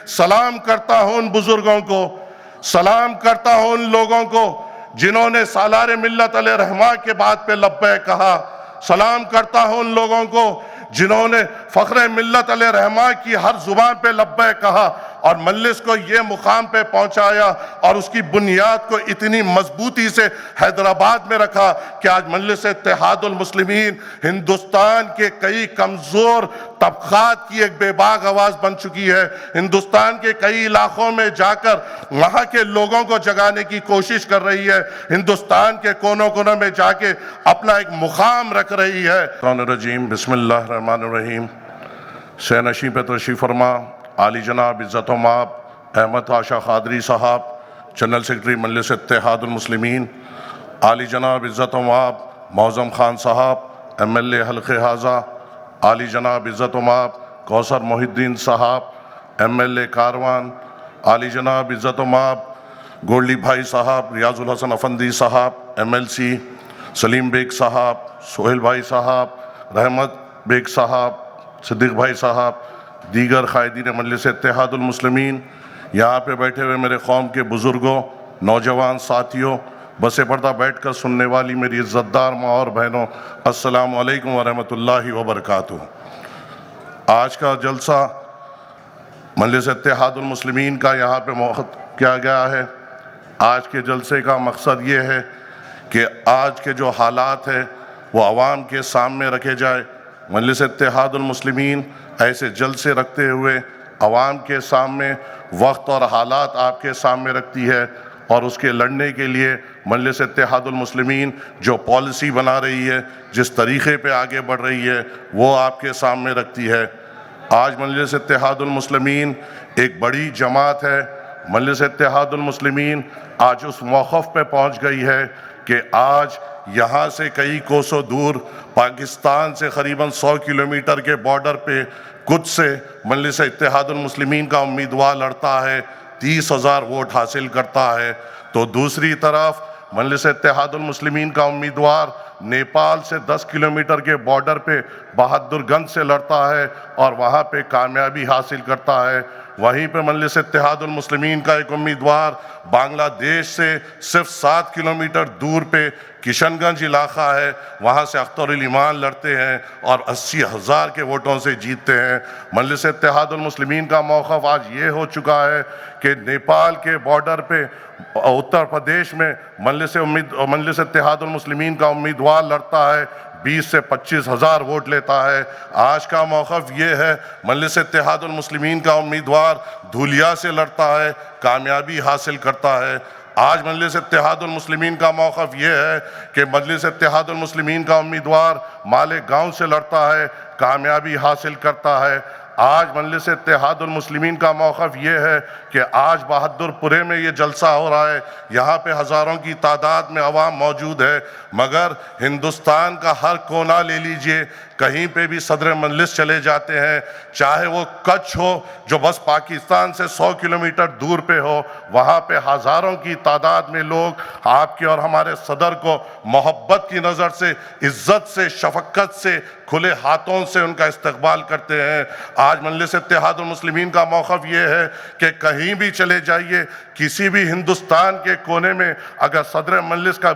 سلام کرتا ہوں ان بزرگوں کو، سلام کرتا ہوں ان لوگوں کو جنہوں نے سالار ملت علیہ رحمہ کے بات پہ لبیک کہا، سلام کرتا ہوں ان لوگوں کو جنہوں نے فخر ملت علیہ رحمہ کی ہر زبان پہ لبیک کہا اور مجلس کو یہ مقام پہ پہنچایا اور اس کی بنیاد کو اتنی مضبوطی سے حیدرآباد میں رکھا کہ آج مجلس اتحاد المسلمین ہندوستان کے کئی کمزور طبقات کی ایک بے باک آواز بن چکی ہے۔ ہندوستان کے کئی علاقوں میں جا کر وہاں کے لوگوں کو جگانے کی کوشش کر رہی ہے، ہندوستان کے کونوں کونوں میں جا کے اپنا ایک مقام رکھ رہی ہے۔ بسم اللہ الرحمن الرحیم۔ سینشین پہ تشریف فرما عالی جناب عزت و مآب احمد آشا قادری صاحب، جنرل سیکرٹری مجلس اتحاد المسلمین، عالی جناب عزت و مآب معظم خان صاحب MLA حلقہ حاضہ، عالی جناب عزت و مآب کوثر محی الدین صاحب MLA کاروان، عالی جناب عزت و مآب گولڈی بھائی صاحب، ریاض الحسن افندی صاحب MLC، سلیم بیگ صاحب، سہیل بھائی صاحب، رحمت بیگ صاحب، صدیق بھائی صاحب، دیگر قائدین مجلس اتحاد المسلمین، یہاں پہ بیٹھے ہوئے میرے قوم کے بزرگوں، نوجوان ساتھیوں، بس پردہ بیٹھ کر سننے والی میری عزت دار ماں اور بہنوں، السلام علیکم ورحمۃ اللہ وبرکاتہ۔ آج کا جلسہ مجلس اتحاد المسلمین کا یہاں پہ منعقد کیا گیا ہے۔ آج کے جلسے کا مقصد یہ ہے کہ آج کے جو حالات ہیں وہ عوام کے سامنے رکھے جائے۔ مجلس اتحاد المسلمین ایسے جلسے رکھتے ہوئے عوام کے سامنے وقت اور حالات آپ کے سامنے رکھتی ہے اور اس کے لڑنے کے لیے مجلس اتحاد المسلمین جو پالیسی بنا رہی ہے، جس طریقے پہ آگے بڑھ رہی ہے، وہ آپ کے سامنے رکھتی ہے۔ آج مجلس اتحاد المسلمین ایک بڑی جماعت ہے۔ مجلس اتحاد المسلمین آج اس موقف پہ پہنچ گئی ہے کہ آج یہاں سے کئی کوسوں دور پاکستان سے قریباً 100 کلومیٹر کے بارڈر پہ قدس سے مجلس اتحاد المسلمین کا امیدوار لڑتا ہے، 30,000 ووٹ حاصل کرتا ہے، تو دوسری طرف مجلس اتحاد المسلمین کا امیدوار نیپال سے 10 کلومیٹر کے بارڈر پہ بہادر گنج سے لڑتا ہے اور وہاں پہ کامیابی حاصل کرتا ہے۔ وہیں پہ مجلس اتحاد المسلمین کا ایک امیدوار بنگلہ دیش سے صرف 7 کلومیٹر دور پہ کشن گنج علاقہ ہے، وہاں سے اختر الایمان لڑتے ہیں اور 80,000 کے ووٹوں سے جیتتے ہیں۔ مجلس اتحاد المسلمین کا موقف آج یہ ہو چکا ہے کہ نیپال کے بارڈر پہ اتر پردیش میں مجلس اتحاد المسلمین کا امیدوار لڑتا ہے، 20 سے 25,000 ووٹ لیتا ہے۔ آج کا موقف یہ ہے، مجلس اتحاد المسلمین کا امیدوار دھولیا سے لڑتا ہے، کامیابی حاصل کرتا ہے۔ آج مجلس اتحاد المسلمین کا موقف یہ ہے کہ مجلس اتحاد المسلمین کا امیدوار مالیگاؤں سے لڑتا ہے، کامیابی حاصل کرتا ہے۔ آج مجلس اتحاد المسلمین کا موقف یہ ہے کہ آج بہادر پورے میں یہ جلسہ ہو رہا ہے، یہاں پہ ہزاروں کی تعداد میں عوام موجود ہے، مگر ہندوستان کا ہر کونا لے لیجئے، کہیں پہ بھی صدر مجلس چلے جاتے ہیں، چاہے وہ کچھ ہو جو بس پاکستان سے 100 کلومیٹر دور پہ ہو، وہاں پہ ہزاروں کی تعداد میں لوگ آپ کے اور ہمارے صدر کو محبت کی نظر سے، عزت سے، شفقت سے، کھلے ہاتھوں سے ان کا استقبال کرتے ہیں۔ آج مجلس اتحاد المسلمین کا موقف یہ ہے کہ کہیں بھی چلے جائیے، کسی بھی ہندوستان کے کونے میں اگر صدر مجلس کا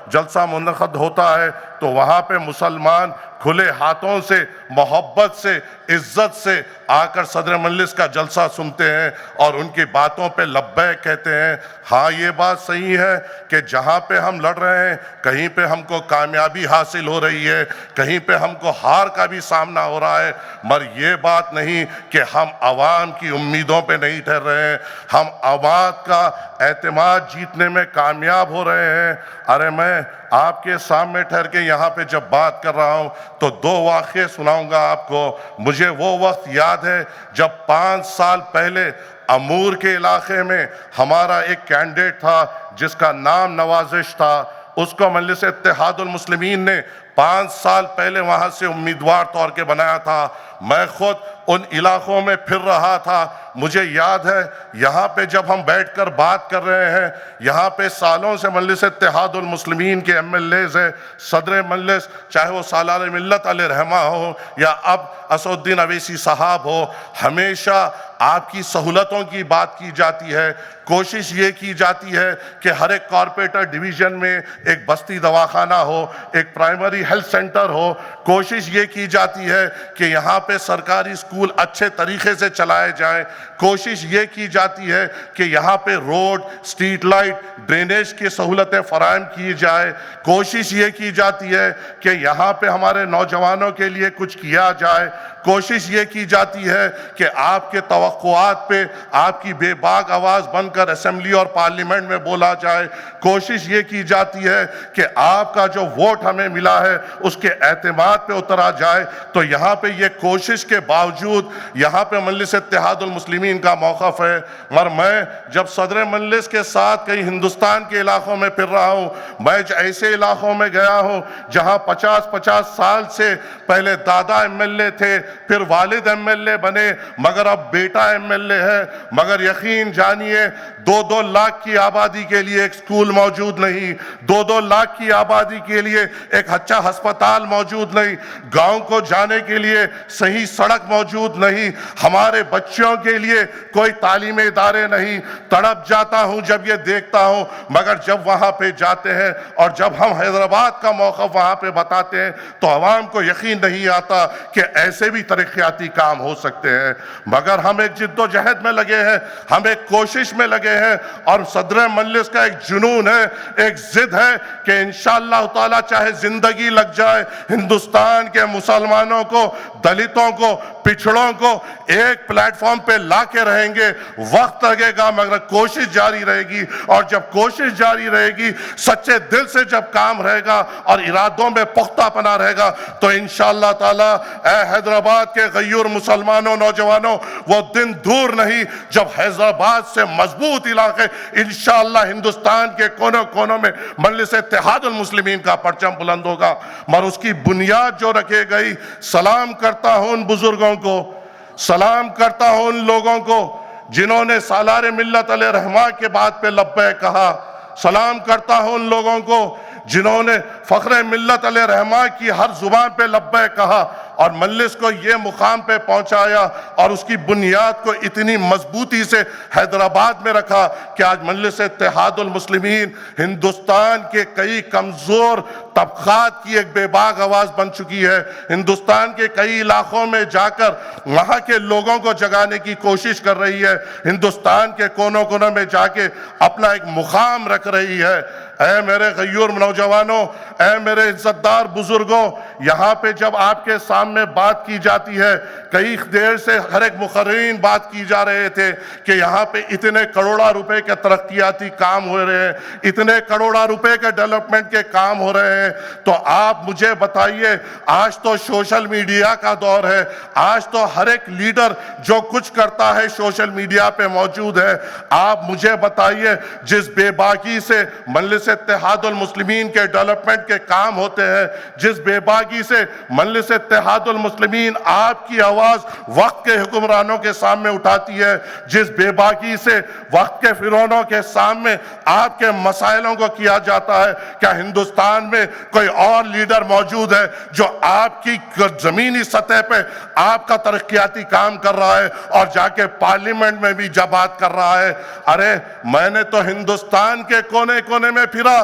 جلسہ منعقد ہوتا ہے تو وہاں پہ مسلمان کھلے ہاتھوں سے، محبت سے، عزت سے آ کر صدر مجلس کا جلسہ سنتے ہیں اور ان کی باتوں پہ لبیک کہتے ہیں۔ ہاں یہ بات صحیح ہے کہ جہاں پہ ہم لڑ رہے ہیں کہیں پہ ہم کو کامیابی حاصل ہو رہی ہے، کہیں پہ ہم کو ہار کا بھی سامنا ہو رہا ہے، مگر یہ بات نہیں کہ ہم عوام کی امیدوں پہ نہیں ٹھہر رہے ہیں، ہم عوام کا اعتماد جیتنے میں کامیاب ہو رہے ہیں۔ ارے میں آپ کے سامنے ٹھہر کے یہاں پہ جب بات کر رہا ہوں تو 2 واقعے سناؤں گا آپ کو۔ مجھے وہ وقت یاد ہے جب 5 سال پہلے امور کے علاقے میں ہمارا ایک کینڈیڈیٹ تھا جس کا نام نوازش تھا، اس کو مجلس اتحاد المسلمین نے 5 سال پہلے وہاں سے امیدوار طور کے بنایا تھا، میں خود ان علاقوں میں پھر رہا تھا۔ مجھے یاد ہے یہاں پہ جب ہم بیٹھ کر بات کر رہے ہیں، یہاں پہ سالوں سے مجلس اتحاد المسلمین کے MLAs ہیں، صدر مجلس چاہے وہ سالار ملت علیہ رحمہ ہو یا اب اسد الدین اویسی صاحب ہو، ہمیشہ آپ کی سہولتوں کی بات کی جاتی ہے۔ کوشش یہ کی جاتی ہے کہ ہر ایک کارپوریٹر ڈویژن میں ایک بستی دواخانہ ہو، ایک پرائمری ہیلتھ سینٹر ہو۔ کوشش یہ کی جاتی ہے کہ یہاں پہ سرکاری اسکول اچھے طریقے سے چلائے جائیں۔ کوشش یہ کی جاتی ہے کہ یہاں پہ روڈ، اسٹریٹ لائٹ، ڈرینیج کی سہولتیں فراہم کی جائے۔ کوشش یہ کی جاتی ہے کہ یہاں پہ ہمارے نوجوانوں کے لیے کچھ کیا جائے۔ کوشش یہ کی جاتی ہے کہ آپ کے توقعات پہ آپ کی بے باک آواز بن کر اسمبلی اور پارلیمنٹ میں بولا جائے۔ کوشش یہ کی جاتی ہے کہ آپ کا جو ووٹ ہمیں ملا ہے اس کے اعتماد پہ اترا جائے۔ تو یہاں پہ یہ کوشش کے باوجود یہاں پہ مجلس اتحاد المسلمین کا موقف ہے۔ اور میں جب صدر مجلس کے ساتھ کئی ہندوستان کے علاقوں میں پھر رہا ہوں، میں ایسے علاقوں میں گیا ہوں جہاں 50 سال سے پہلے دادا MLA تھے، پھر والد MLA بنے، مگر اب بیٹا MLA ہے، مگر یقین جانیے 2 لاکھ کی آبادی کے لیے ایک سکول موجود نہیں، 2 لاکھ کی آبادی کے لیے ایک اچھا ہسپتال موجود نہیں، گاؤں کو جانے کے لیے صحیح سڑک موجود نہیں، ہمارے بچوں کے لیے کوئی تعلیمی ادارے نہیں۔ تڑپ جاتا ہوں جب یہ دیکھتا ہوں، مگر جب وہاں پہ جاتے ہیں اور جب ہم حیدرآباد کا موقف وہاں پہ بتاتے ہیں تو عوام کو یقین نہیں آتا کہ ایسے بھی ترقیاتی کام ہو سکتے ہیں۔ مگر ہم ایک جد و جہد میں لگے ہیں، ہم ایک کوشش میں لگے ہیں، اور صدر مجلس کا ایک جنون ہے، ایک ضد ہے کہ انشاءاللہ تعالی چاہے زندگی لگ جائے، ہندوستان کے مسلمانوں کو، دلتوں کو، پچھڑوں کو ایک پلیٹ فارم پہ لا کے رہیں گے۔ وقت لگے گا مگر کوشش جاری رہے گی، اور جب کوشش جاری رہے گی، سچے دل سے جب کام رہے گا اور ارادوں میں پختہ پنا رہے گا، تو انشاءاللہ تعالی اے حیدرآباد کے غیور مسلمانوں، نوجوانوں، وہ دن دور نہیں جب حیدرآباد سے مضبوط علاقے انشاءاللہ ہندوستان کے کونوں کونوں میں مجلس اتحاد المسلمین کا پرچم بلند ہوگا۔ مگر اس کی بنیاد جو رکھے گئی، سلام کرتا ہوں ان بزرگوں کو، سلام کرتا ہوں ان لوگوں کو جنہوں نے سالار ملت علیہ رحمہ کے بات پہ لبیک کہا، سلام کرتا ہوں ان لوگوں کو جنہوں نے فخر ملت علیہ رحمہ کی ہر زبان پہ لبیک کہا اور مجلس کو یہ مقام پہ پہنچایا اور اس کی بنیاد کو اتنی مضبوطی سے حیدرآباد میں رکھا کہ آج مجلس اتحاد المسلمین ہندوستان کے کئی کمزور طبقات کی ایک بے باک آواز بن چکی ہے۔ ہندوستان کے کئی علاقوں میں جا کر وہاں کے لوگوں کو جگانے کی کوشش کر رہی ہے، ہندوستان کے کونوں کونوں میں جا کے اپنا ایک مقام رکھ رہی ہے۔ اے میرے غیور نوجوانوں، اے میرے عزتدار بزرگوں، یہاں پہ جب آپ کے سامنے بات کی جاتی ہے، کئی دیر سے ہر ایک مقررین بات کی جا رہے تھے کہ یہاں پہ اتنے کروڑا روپے کے ترقیاتی کام ہو رہے ہیں، اتنے کروڑا روپے کے ڈیولپمنٹ کے کام ہو رہے ہیں، تو آپ مجھے بتائیے، آج تو سوشل میڈیا کا دور ہے، آج تو ہر ایک لیڈر جو کچھ کرتا ہے سوشل میڈیا پہ موجود ہے۔ آپ مجھے بتائیے، جس بے باکی سے مجلس اتحاد المسلمین کے ڈیولپمنٹ کے کام ہوتے ہیں، جس بے باکی سے مجلس اتحاد المسلمین آپ کی آواز وقت کے حکمرانوں کے سامنے اٹھاتی ہے، جس بے باکی سے وقت کے فرعونوں کے سامنے آپ کے مسائلوں کو کیا جاتا ہے، کیا ہندوستان میں کوئی اور لیڈر موجود ہے جو آپ کی زمینی سطح پہ آپ کا ترقیاتی کام کر رہا ہے اور جا کے پارلیمنٹ میں بھی جب بات کر رہا ہے؟ ارے میں نے تو ہندوستان کے کونے کونے میں پھرا،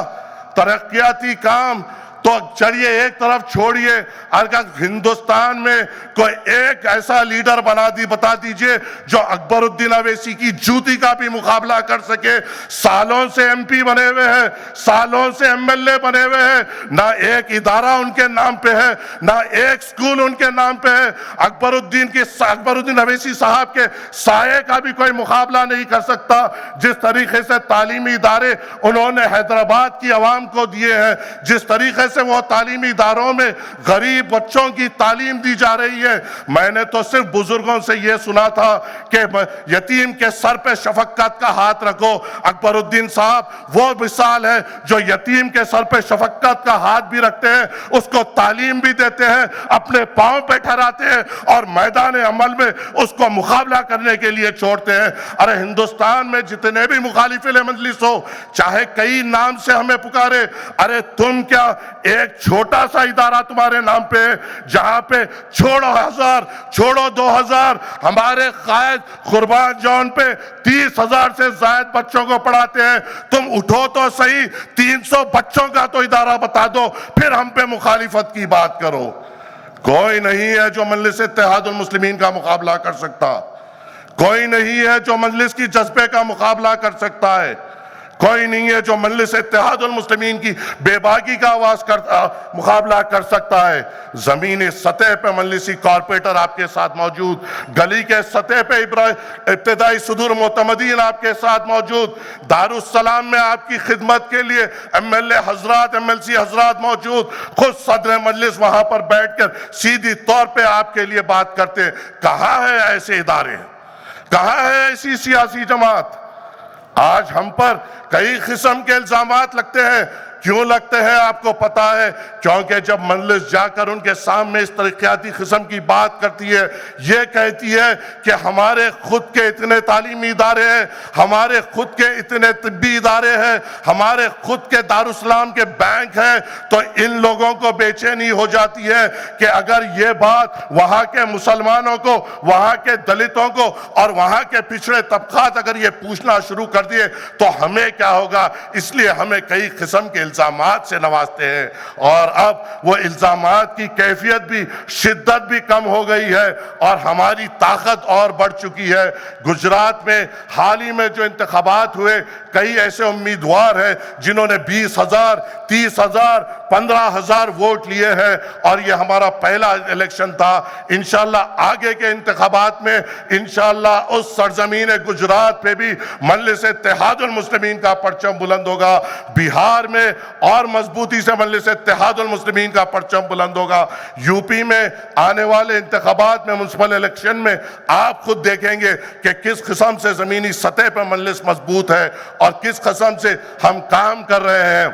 ترقیاتی کام تو چلیے ایک طرف چھوڑیے، اگر ہندوستان میں کوئی ایک ایسا لیڈر بتا دیجئے جو اکبر الدین اویسی کی جوتی کا بھی مقابلہ کر سکے۔ سالوں سے MP بنے ہوئے ہیں، سالوں سے MLA بنے ہوئے ہیں، نہ ایک ادارہ ان کے نام پہ ہے، نہ ایک سکول ان کے نام پہ ہے۔ اکبر الدین اویسی صاحب کے سائے کا بھی کوئی مقابلہ نہیں کر سکتا۔ جس طریقے سے تعلیمی ادارے انہوں نے حیدرآباد کی عوام کو دیے ہیں، جس طریقے سے وہ تعلیمی اداروں میں غریب بچوں کی تعلیم دی جا رہی ہے۔ میں نے تو صرف بزرگوں سے یہ سنا تھا کہ یتیم کے سر پہ شفقت کا ہاتھ رکھو۔ اکبر الدین صاحب وہ مثال ہے جو یتیم کے سر پہ شفقت کا ہاتھ بھی رکھتے ہیں، اس کو تعلیم بھی دیتے ہیں، اپنے پاؤں پہ ٹھہراتے ہیں اور میدان عمل میں اس کو مقابلہ کرنے کے لیے چھوڑتے ہیں۔ ارے ہندوستان میں جتنے بھی مخالف مجلس ہو، چاہے کئی نام سے ہمیں پکارے، ارے تم کیا ایک چھوٹا سا ادارہ تمہارے نام پہ ہے جہاں پہ چھوڑو 1000 چھوڑو 2000 ہمارے قائد قربان جون پہ 30,000 سے زائد بچوں کو پڑھاتے ہیں۔ تم اٹھو تو صحیح، 300 بچوں کا تو ادارہ بتا دو، پھر ہم پہ مخالفت کی بات کرو۔ کوئی نہیں ہے جو مجلس اتحاد المسلمین کا مقابلہ کر سکتا، کوئی نہیں ہے جو مجلس کی جذبے کا مقابلہ کر سکتا ہے، کوئی نہیں ہے جو مجلس اتحاد المسلمین کی بے باکی کا مقابلہ کر سکتا ہے۔ زمینی سطح پہ مجلسی کارپوریٹر آپ کے ساتھ موجود، گلی کے سطح پہ ابتدائی صدور معتمدین آپ کے ساتھ موجود، دارالسلام میں آپ کی خدمت کے لیے ایم ایل اے حضرات، ایم ایل سی حضرات موجود، خود صدر مجلس وہاں پر بیٹھ کر سیدھی طور پہ آپ کے لیے بات کرتے ہیں۔ کہاں ہے ایسے ادارے؟ کہاں ہے ایسی سیاسی جماعت؟ آج ہم پر کئی قسم کے الزامات لگتے ہیں۔ کیوں لگتے ہیں آپ کو پتا ہے؟ کیونکہ جب مجلس جا کر ان کے سامنے اس ترقیاتی قسم کی بات کرتی ہے، یہ کہتی ہے کہ ہمارے خود کے اتنے تعلیمی ادارے ہیں، ہمارے خود کے اتنے طبی ادارے ہیں، ہمارے خود کے دارالسلام کے بینک ہیں، تو ان لوگوں کو بے چینی ہو جاتی ہے کہ اگر یہ بات وہاں کے مسلمانوں کو، وہاں کے دلتوں کو اور وہاں کے پچھڑے طبقات اگر یہ پوچھنا شروع کر دیے تو ہمیں کیا ہوگا؟ اس لیے ہمیں کئی قسم کے الزامات سے نوازتے ہیں، اور اب وہ الزامات کی کیفیت بھی، شدت بھی کم ہو گئی ہے اور ہماری طاقت اور بڑھ چکی ہے۔ گجرات میں حال ہی میں جو انتخابات ہوئے، کئی ایسے امیدوار ہیں جنہوں نے 20,000 30,000 15,000 ووٹ لیے ہیں، اور یہ ہمارا پہلا الیکشن تھا۔ انشاءاللہ آگے کے انتخابات میں انشاءاللہ اس سرزمین گجرات پہ بھی مجلس اتحاد المسلمین کا پرچم بلند ہوگا، بہار میں اور مضبوطی سے مجلس اتحاد المسلمین کا پرچم بلند ہوگا۔ یو پی میں آنے والے انتخابات میں، میونسپل الیکشن میں، آپ خود دیکھیں گے کہ کس قسم سے زمینی سطح پر مجلس مضبوط ہے اور کس قسم سے ہم کام کر رہے ہیں۔